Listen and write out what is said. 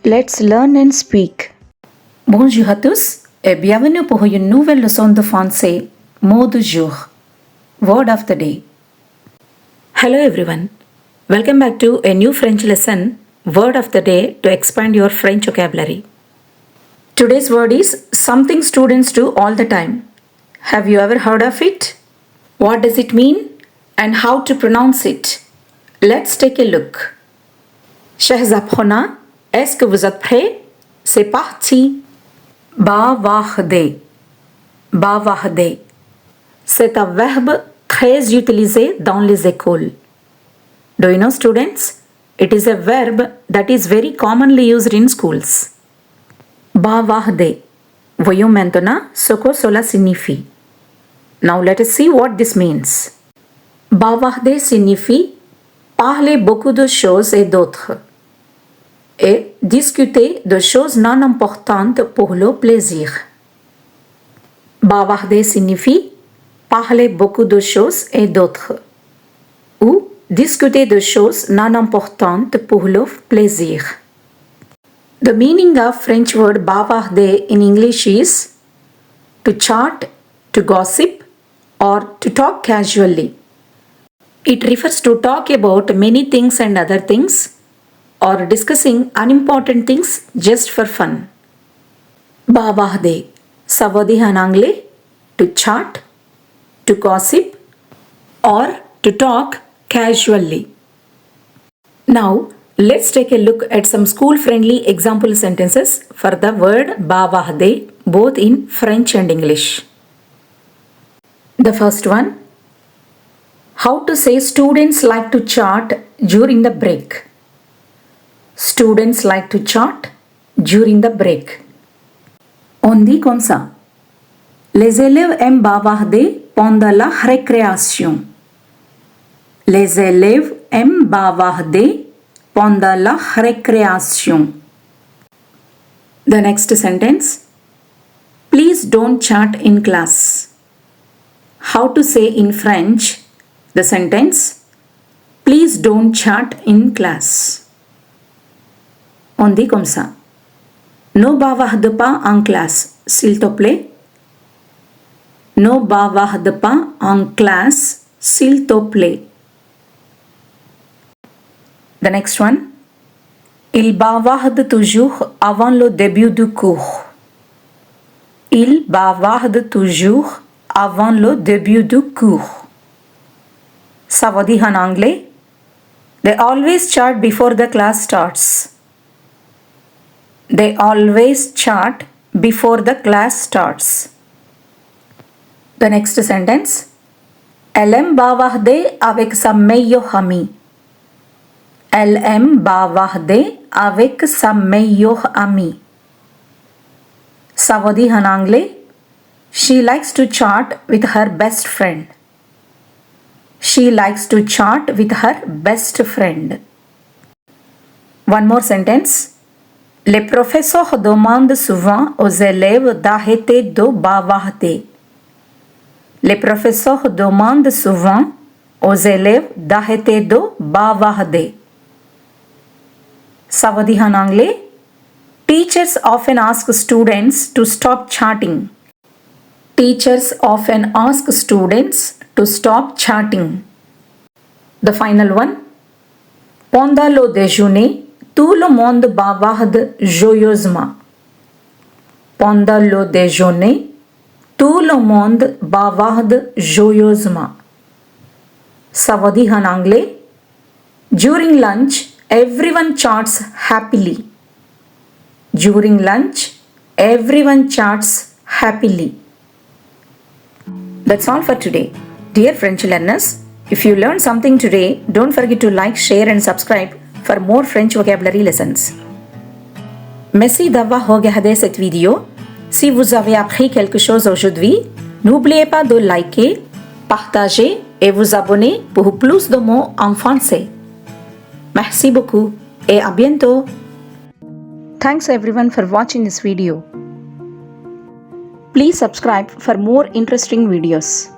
Let's learn and speak. Bonjour à tous et bienvenue pour une nouvelle leçon de français. Mot du jour. Word of the day. Hello everyone. Welcome back to a new French lesson. Word of the day to expand your French vocabulary. Today's word is something students do all the time. Have you ever heard of it? What does it mean and how to pronounce it? Let's take a look. Shahzab, est-ce que vous êtes prêts? C'est parti. Bavarder. Bavarder. C'est un verbe très utilisé dans les écoles. Do you know, students? It is a verb that is very commonly used in schools. Bavarder. Voyons maintenant ce que cela signifie. Now let us see what this means. Bavarder signifie parler beaucoup de choses et d'autres et discuter de choses non importantes pour le plaisir. Bavarder signifie parler beaucoup de choses et d'autres ou discuter de choses non importantes pour le plaisir. The meaning of French word bavarder in English is to chat, to gossip, or to talk casually. It refers to talk about many things and other things or discussing unimportant things just for fun. Bavarder. Ça veut dire en anglais to chat, to gossip, or to talk casually. Now, let's take a look at some school-friendly example sentences for the word bavarder, both in French and English. The first one. How to say students like to chat during the break. Students like to chat during the break. On dit comme ça. Les élèves aiment bavarder pendant la récréation. Les élèves aiment bavarder pendant la récréation. The next sentence. Please don't chat in class. How to say in French the sentence, please don't chat in class. On dit comme ça. Ne bavarde pas en classe, s'il te plaît. Ne bavarde pas en classe, s'il te plaît. The next one. Il bavarde toujours avant le début du cours. Il bavarde toujours avant le début du cours. Ça veut dire en anglais, they always chat before the class starts. They always chat before the class starts. The next sentence. Elle aime bavarder avec sa meilleure amie. Elle aime bavarder avec sa meilleure amie. Ça veut dire en anglais, she likes to chat with her best friend. She likes to chat with her best friend. One more sentence. Les professeurs demandent souvent aux élèves d'arrêter de bavarder. Les professeurs demandent souvent aux élèves d'arrêter de bavarder. Ça veut dire en anglais, teachers often ask students to stop chatting. Teachers often ask students to stop chatting. The final one. Pendant le déjeuner, tout le monde bavarde joyeusement. Pendant le déjeuner, tout le monde bavarde joyeusement. Ça veut dire en anglais, during lunch, everyone chats happily. During lunch, everyone chats happily. That's all for today. Dear French learners, if you learned something today, don't forget to like, share and subscribe for more French vocabulary lessons. Merci d'avoir regardé cette vidéo. Si vous avez appris quelque chose aujourd'hui, n'oubliez pas de liker, partager et vous abonner pour plus de mots en français. Merci beaucoup et à bientôt. Thanks everyone for watching this video. Please subscribe for more interesting videos.